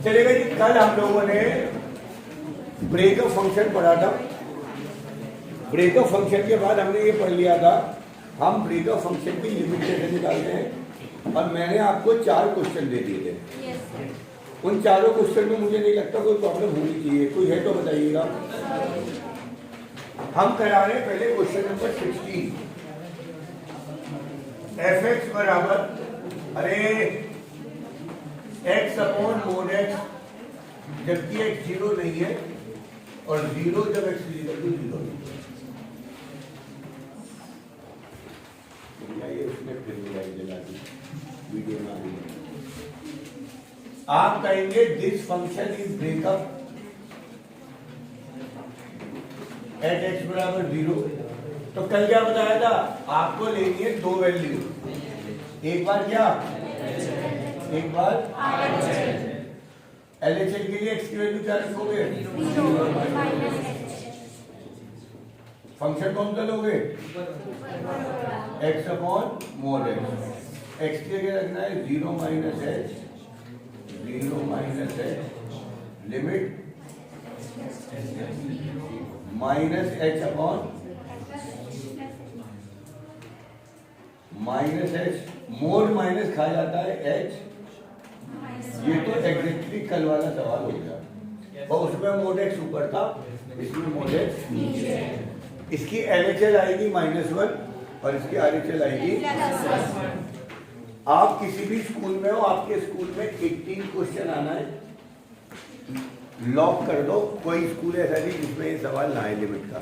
चलेगा जी। कल हम लोगों ने ब्रेकअप फंक्शन पढ़ा था। ब्रेकअप फंक्शन के बाद हमने ये पढ़ लिया था हम ब्रेकअप फंक्शन की लिमिट कैसे निकालते हैं, और मैंने आपको 4 क्वेश्चन दे दिए थे। उन चारों क्वेश्चन में मुझे नहीं लगता कोई प्रॉब्लम होनी चाहिए, कोई है तो बताइएगा। हम करा रहे हैं पहले क्वेश्चन नंबर 16। एफ एक्स बराबर, अरे एक्स अपॉन मोड एक्स, जबकि एक्स 0 नहीं है, और 0 जब एक्स इक्वल टू 0 नहीं है। उसने फिर जला दी वीडियो में आ रही है। आप कहेंगे this function is break up at x बराबर 0। तो कल क्या बताया था, आपको लेनी है 2 वैल्यू। एक बार क्या, एक बार एलएचएल के लिए एक्स की वैल्यू क्या रखोगे, फंक्शन कौन सा लोगे, x upon mode x. X के लिए रखना है 0 minus H, 0 minus H, limit minus H upon minus H. Mode minus खा जाता है एच। ये तो एग्जैक्टली कल वाला सवाल हो गया, और उसमें मोड एक्स ऊपर था, इसमें मोड एक्स नीचे। इसकी एलएचएल आएगी -1 और इसकी आरएचएल आएगी। आप किसी भी स्कूल में हो, आपके स्कूल में 18 क्वेश्चन आना है, लॉक कर दो। कोई स्कूल ऐसा नहीं जिसमें ये सवाल ना है लिमिट का।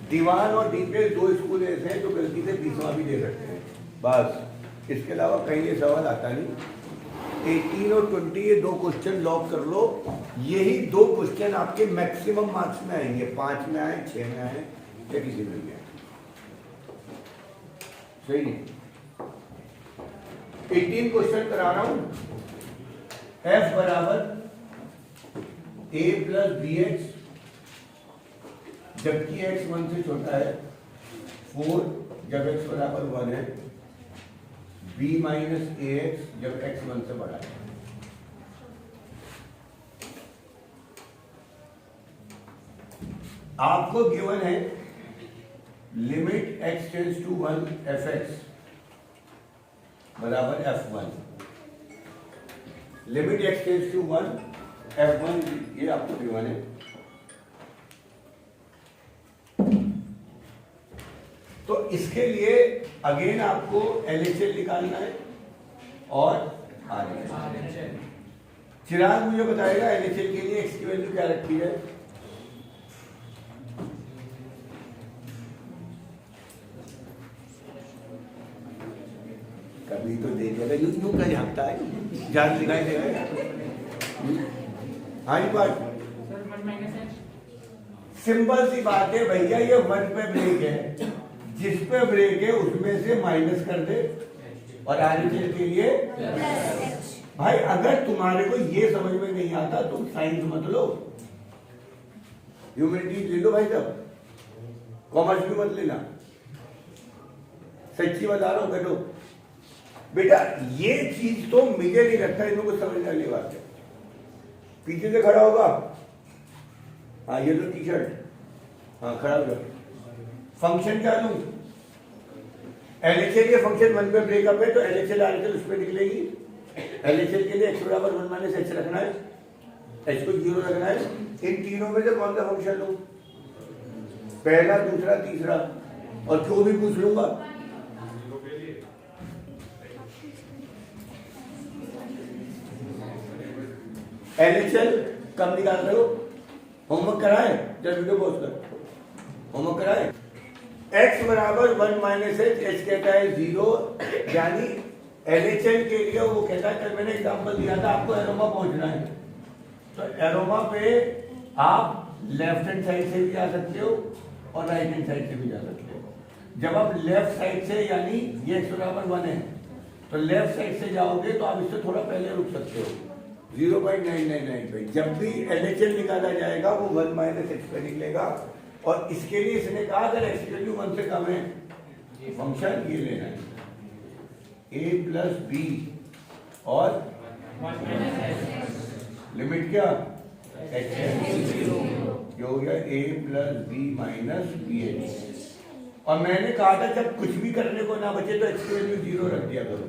दीवान और डीपीएस 2 स्कूल ऐसे हैं जो गलती से 20वां भी दे सकते हैं, बस। इसके अलावा कहीं ये सवाल आता नहीं। 18 और 20 ये 2 क्वेश्चन लॉक कर लो। यही 2 क्वेश्चन आपके मैक्सिमम मार्क्स में आएंगे, 5 में आए, 6 में आए, या किसी में भी आए। सही नहीं। 18 क्वेश्चन करा रहा हूं। एफ बराबर a प्लस बी एक्स, जबकि x 1 से छोटा है, 4 जब x बराबर 1 है, b माइनस ए एक्स जब x 1 से बड़ा है। आपको गिवन है limit x tends to 1 f x बराबर f1। Limit x tends to 1 f1, ये आपको गिवन है। तो इसके लिए अगेन आपको एलएचएल निकालना है और आरएचएल। चिराग मुझे बताएगा एलएचएल के लिए एक्स की वैल्यू क्या रखी है। कभी तो देखेगा, यूं का झांकता है, जान दिखाई देगा। हाँ जी बात सिंपल सी बात है भैया, ये 1 पे ब्रेक है, जिस पे ब्रेक है उसमें से माइनस कर दे, और आरएचएल के लिए भाई अगर तुम्हारे को ये समझ में नहीं आता तुम साइंस मत लो, ह्यूमैनिटीज ले लो भाई, साहब कॉमर्स भी मत लेना। सच्ची बता रहा हूं, बैठो बेटा, ये चीज तो मुझे नहीं लगता इन लोगों को समझने वाली बात है। पीछे से खड़ा होगा, हाँ ये लो टी शर्ट, हाँ खड़ा हो जाओ। फंक्शन क्या लूं, एलएचएल के फंक्शन 1 पे ब्रेकअप है तो एलएचएल आरएचएल उस पे निकलेगी। एलएचएल के लिए x बराबर 1 माइनस एच रखना है, h को 0 रखना है। इन तीनों में से कौन सा फंक्शन लूं, पहला, दूसरा, तीसरा, और जो भी पूछ लूंगा। एलएचएल कब निकाल रहे हो, होमवर्क कराए, जब वीडियो पोस्ट कर, होमवर्क कराए। x बराबर 1 माइनस एच, एच कहता है 0, यानी एलएचएल के लिए वो कहता है, कल मैंने एग्जांपल दिया था आपको एरोमा पहुंचना है, तो एरोमा पे आप लेफ्ट हैंड साइड से भी जा सकते हो और राइट हैंड साइड से भी जा सकते हो। जब आप लेफ्ट साइड से, यानी ये x बराबर 1 है, तो लेफ्ट साइड से जाओगे तो आप इससे थोड़ा पहले रुक सकते हो, 0.999 पे। जब भी एलएचएल निकाला जाएगा वो 1 माइनस एक्स पे निकलेगा, और इसके लिए इसने कहा अगर एक्स की वैल्यू 1 से कम है फंक्शन ये लेना है, a प्लस बी और लिमिट क्या h जो हो गया a plus b minus b h. और मैंने कहा था जब कुछ भी करने को ना बचे तो x की वैल्यू 0 रख दिया करो।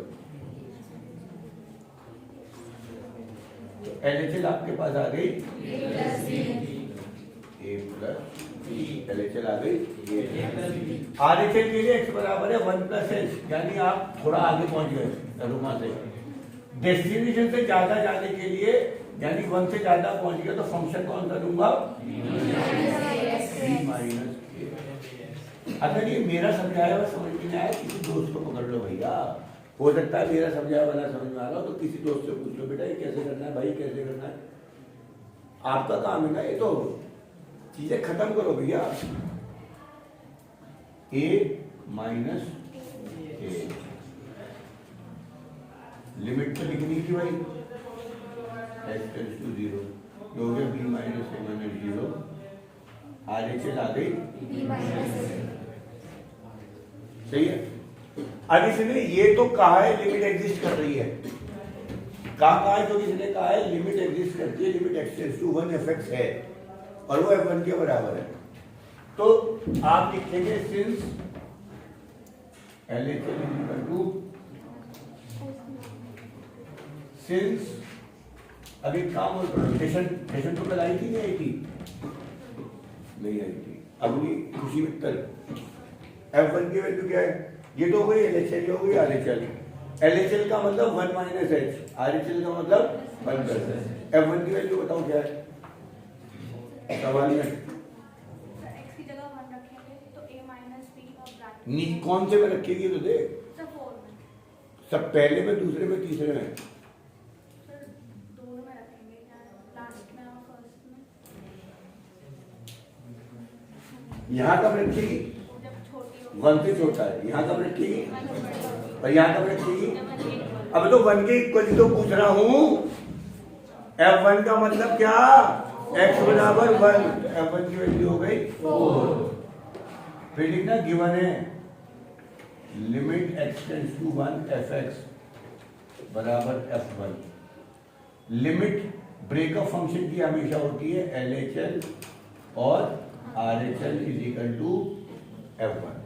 तो LHL आपके पास आ गई a प्लस LHL आ गई RHL के लिए x बराबर है 1 प्लस एच, यानी आप थोड़ा आगे पहुंच गए रुमा से। डेस्टिनेशन से ज्यादा जाने के लिए यानी 1 से ज्यादा पहुंच गया तो फंक्शन कौन सा दूंगा b माइनस k। अगर ये मेरा समझाया हुआ समझ में नहीं आया किसी दोस्त को पकड़ लो भैया, हो सकता है मेरा समझाया वाला समझ में आ रहा हो तो किसी दोस्त से पूछ लो बेटा ये कैसे करना है भाई, कैसे करना है। आपका काम है ना ये, तो चीजें खत्म करो भैया। a माइनस a लिमिट तो लिखनी थी भाई, h टेंड्स टू 0 हो गया b minus a minus 0। RHL आ गई सही है। अब इसने ये तो कहा है लिमिट एग्जिस्ट कर रही है, कहा है तो किसने कहा है लिमिट एग्जिस्ट करती है, limit x tends to 1 fx है और वो f1 के बराबर है। तो आप लिखेंगे since LHL equal to since, अभी काम और प्रोटेशन तो लगाई थी नहीं आई थी, नहीं आई थी। अगली खुशी मित्तल f1 की वैल्यू क्या है, ये तो हो गई LHL, हो गई RHL। LHL का मतलब 1 माइनस एच, RHL का मतलब 1 प्लस एच। f1 की वैल्यू बताओ क्या है सवाल में, x की जगह 1 रखेंगे तो a माइनस b और ब्रैकेट कौन से में रखेगी तो देख, सब 4 में, सब पहले में, दूसरे में, तीसरे में, सर दोनों में रखेंगे या लास्ट में और फर्स्ट में। यहाँ कब रखेगी जब छोटी हो 1 से छोटा है, यहाँ कब रखेगी और यहाँ कब रखेगी। जब अब तो 1 के इक्वल तो पूछ रहा हूँ, f1 का मतलब क्या x बराबर 1, f1 की वैल्यू हो गई 4। फिर लिखना गिवन है limit x tends to 1 fx बराबर f1। लिमिट ब्रेकअप फंक्शन की हमेशा होती है LHL और RHL is equal to f1।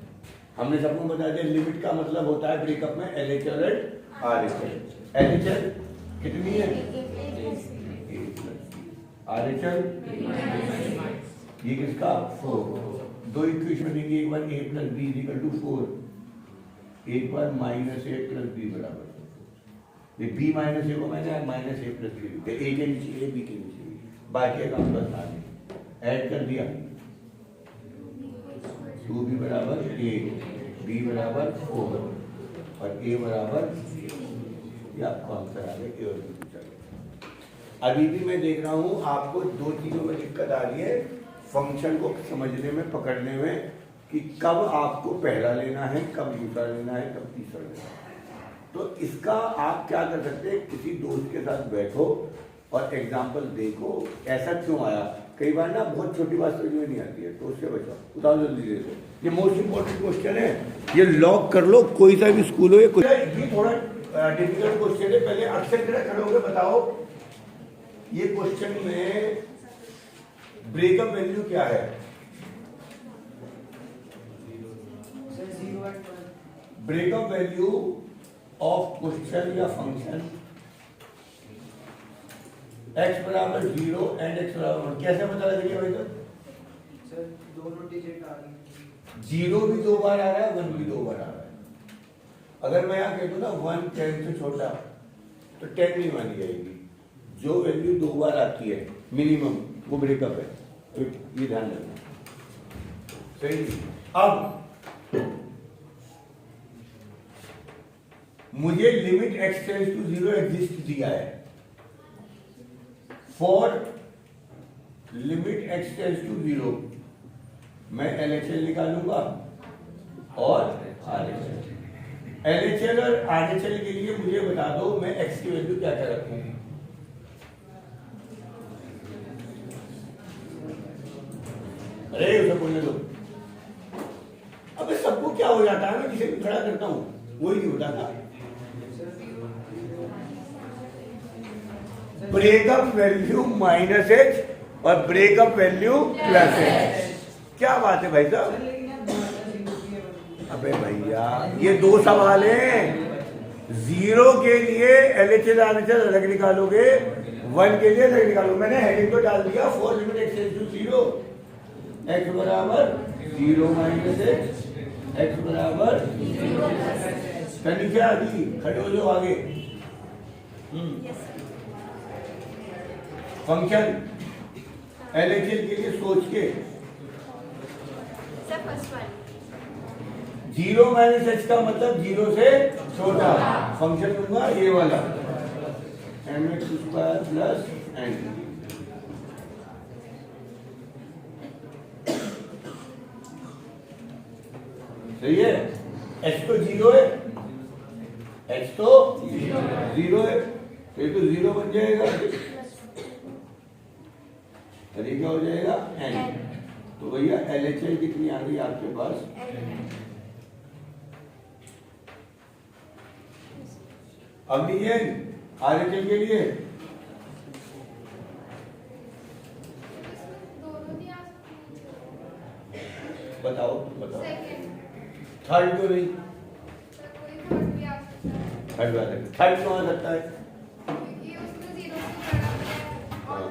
हमने सबको बता दिया लिमिट का मतलब होता है ब्रेकअप में LHL और RHL। LHL कितनी है RHL, ये किसका 4। दो इक्वेशन देंगे, एक बार a plus b is equal to 4, एक बार माइनस a प्लस बी बराबर। ये b माइनस a को मैंने माइनस a प्लस बी लिखा, a के नीचे a b के नीचे b, बाकी काम बस आगे ऐड कर दिया 2b बराबर a, b बराबर 4 और a बराबर, ये आपको आंसर आ गया a और b पूछा गया। अभी भी मैं देख रहा हूं आपको दो चीजों में दिक्कत आ रही है फंक्शन को समझने में, पकड़ने में, कि कब आपको पहला लेना है, कब दूसरा लेना है, कब तीसरा लेना है। तो इसका आप क्या कर सकते हैं, किसी दोस्त के साथ बैठो और एग्जाम्पल देखो ऐसा क्यों आया। कई बार ना बहुत छोटी बात समझ में नहीं आती है तो उससे बचाओ, उतार जल्दी दे दो। ये मोस्ट इंपॉर्टेंट क्वेश्चन है, ये लॉक कर लो, कोई सा भी स्कूल हो। ये थोड़ा डिफिकल्ट क्वेश्चन है, पहले अक्षर खड़े होकर बताओ ये क्वेश्चन में ब्रेकअप वैल्यू क्या है। ब्रेकअप वैल्यू ऑफ क्वेश्चन या फंक्शन x बराबर 0 एंड x बराबर 1, कैसे पता लगेगा भाई सर दोनों डिजिट आ रही, 0 भी 2 बार आ रहा है, 1 भी 2 बार आ रहा है। अगर मैं यहाँ कह दूं ना 1 10 से छोटा तो 10 नहीं मानी जाएगी। जो वैल्यू 2 बार आती है मिनिमम वो ब्रेकअप है, तो ये ध्यान रखना सही। अब मुझे limit x tends to 0 exist दिया है, for limit x tends to 0 मैं LHL निकालूंगा और RHL। LHL और RHL के लिए मुझे बता दो मैं x की वैल्यू क्या क्या रखूंगी। अरे उसे बोलने दो, अबे सबको क्या हो जाता है, मैं जिसे भी खड़ा करता हूं वही नहीं होता था। ब्रेकअप वैल्यू माइनस एच और ब्रेकअप वैल्यू प्लस एच। क्या बात है भाई साहब? सर लेकिन यार माइनस जीरो की है। अबे भैया ये दो सवाल हैं। जीरो के लिए एलएचएल आरएचएल अलग निकालोगे, 1 के लिए अलग निकालो। मैंने हेडिंग तो डाल दिया, for limit x tends to 0 x बराबर 0 माइनस एक्स बराबर 0 नीचे आ गई, खड़े हो जाओ आगे। Yes sir. फंक्शन एलएचएल के लिए सोच के सर फर्स्ट वाली 0 माइनस एच का मतलब 0 से छोटा। फंक्शन दूंगा ये वाला mx स्क्वायर प्लस n। सही है। h तो 0 है, h तो 0 है, तो ये तो 0 बन जाएगा। अरे क्या हो जाएगा n। तो भैया एलएचएल कितनी आ गई आपके पास? अब लीजिए आरएचएल के लिए दोनों नहीं आ सकते। बताओ बताओ। सेकंड थर्ड क्यों नहीं? सर कोई थर्ड भी आ सकता है थर्ड वाले थर्ड क्यों आ सकता है? क्योंकि उसमें 0 से बड़ा है और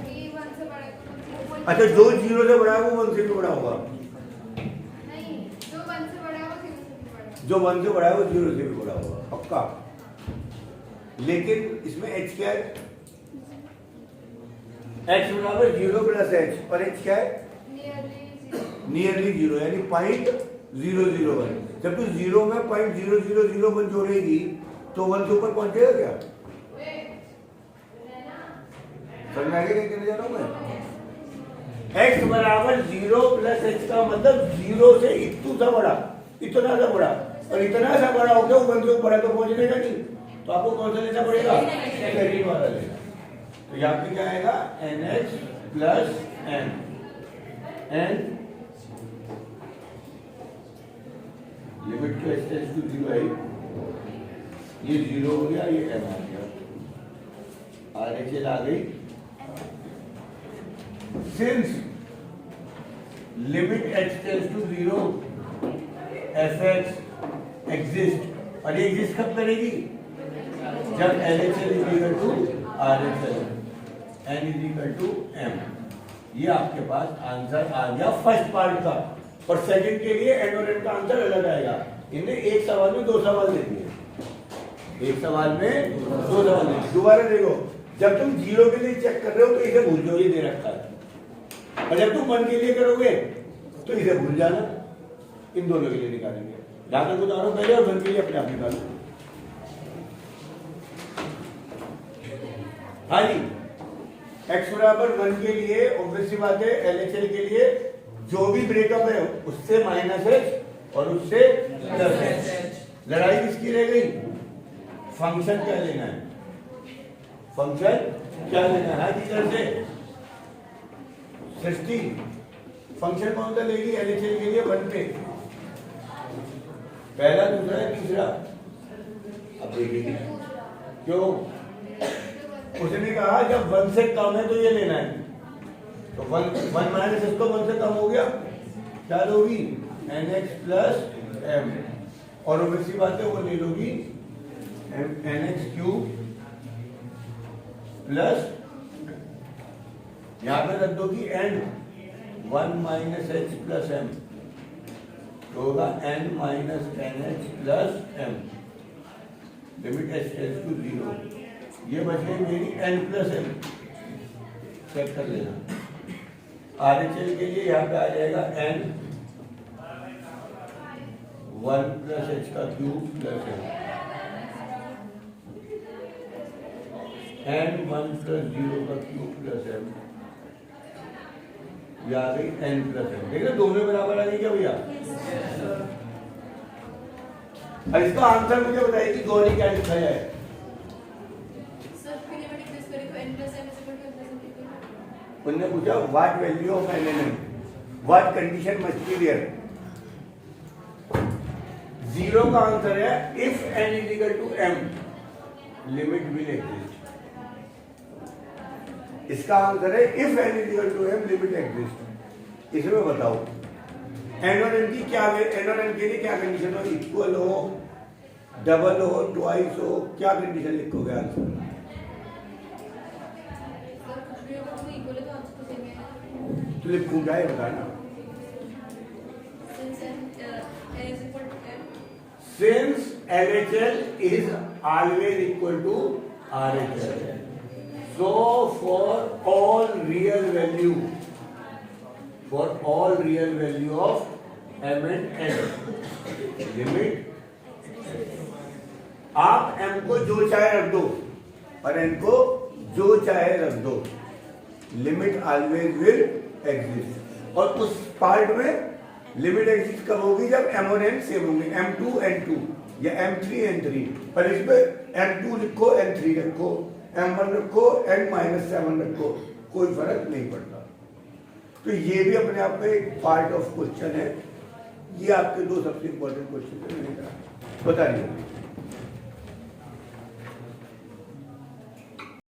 ये 1 से बड़ा है तो वो अच्छा, जो 0 से बड़ा है वो 1 से भी बड़ा होगा। नहीं, जो 1 से बड़ा है वो 0 से भी बड़ा है। जो 1 से बड़ा है वो 0 से भी बड़ा होगा, पक्का। लेकिन इसमें h क्या है? h बराबर 0 प्लस h और h क्या है? नियरली 0 यानी 0.001। जब तू 0 में 0.000 जोड़ेगी तो 1 से ऊपर पहुंचेगा क्या? समझ में आ गया क्या कहने जा रहा हूं मैं? x बराबर 0 प्लस h का मतलब 0 से इतना सा बड़ा और इतना सा बड़ा हो गया, 1 से ऊपर है तो पहुंचने का नहीं। तो आपको कौन सा लेना पड़ेगा? सेकंड वाला लेना। तो यहाँ पे क्या आएगा? NH plus n n limit to h tends to 0 है, ये 0 हो गया, ये m आ गया, RHL आ गई। Since limit h tends to 0 fx exist, और ये एग्जिस्ट कब करेगी? जब LHL is equal to RHL, n is equal to m। ये आपके पास आंसर आ गया फर्स्ट पार्ट का। और सेकंड के लिए n और n का आंसर अलग आएगा। इन्हें एक सवाल में 2 सवाल दे दिए, एक सवाल में 2 सवाल दे दिए। दोबारा देखो, जब तुम 0 के लिए चेक कर रहे हो तो इसे भूल जाओ, ये दे रखा है। और जब तुम 1 के लिए करोगे तो इसे भूल जाना, इन दोनों के लिए निकालेंगे। जहां तक बता रहा हूं पहले, और 1 के लिए अपने आप निकालो। हाँ जी, x बराबर 1 के लिए ऑब्वियस सी बात है, एलएचएल के लिए जो भी ब्रेकअप है उससे माइनस एच और उससे प्लस एच। लड़ाई किसकी रह गई? फंक्शन क्या लेना है? फंक्शन क्या लेना है? टीचर से सृष्टि फंक्शन कौन सा लेगी एलएचएल के लिए? 1 पे पहला, दूसरा है, तीसरा? अब देखिए क्यों। उसने कहा जब 1 से कम है तो ये लेना है, तो 1 माइनस इसको 1 से कम हो गया, क्या लोगी? NX प्लस m, और वैसी बात है वो ले लोगी NX क्यूब प्लस, यहां पे रख दोगी n 1 minus h plus m, तो होगा n minus NH plus m, limit h tends to 0। ये बच गई मेरी n प्लस m, चेक कर लेना। RHL के लिए यहाँ पे आ जाएगा n 1 प्लस h का cube plus m, n 1 plus 0 का क्यूब प्लस m, ये आ गई n प्लस m। देखिए दोनों बराबर आ गई क्या भैया? अब इसका आंसर मुझे बताइए कि गौरी क्या लिखा जाए? उन्होंने पूछा what value of n n m, what condition must be there. 0 का आंसर है if n is equal to m, limit will exist. इसका आंसर है if n equal to m limit exist. इसमें बताओ n और n की क्या n और n के लिए क्या कंडीशन हो, इक्वल हो, डबल हो, ट्वाइस हो, क्या कंडीशन लिखोगे आंसर? सर कुछ भी होगा तो इक्वल तो आंसर तो सेम है। तो लिखूं क्या है बताना। Since n is equal to m, Since LHL is always equal to RHL, so for all real value of m and n, limit आप m को जो चाहे रख दो और n को जो चाहे रख दो, लिमिट ऑलवेज विल एग्जिस्ट। और उस पार्ट में लिमिट एग्जिस्ट कब होगी, जब m और n सेम होंगे, m2 n2 या m3 n3। पर इसमें m2 लिखो n3 रखो, m1 रखो n-7 रखो, कोई फर्क नहीं पड़ता। तो ये भी अपने आप में एक पार्ट ऑफ क्वेश्चन है। ये आपके दो सबसे इंपॉर्टेंट क्वेश्चन है, मैंने कहा बता रही हूँ।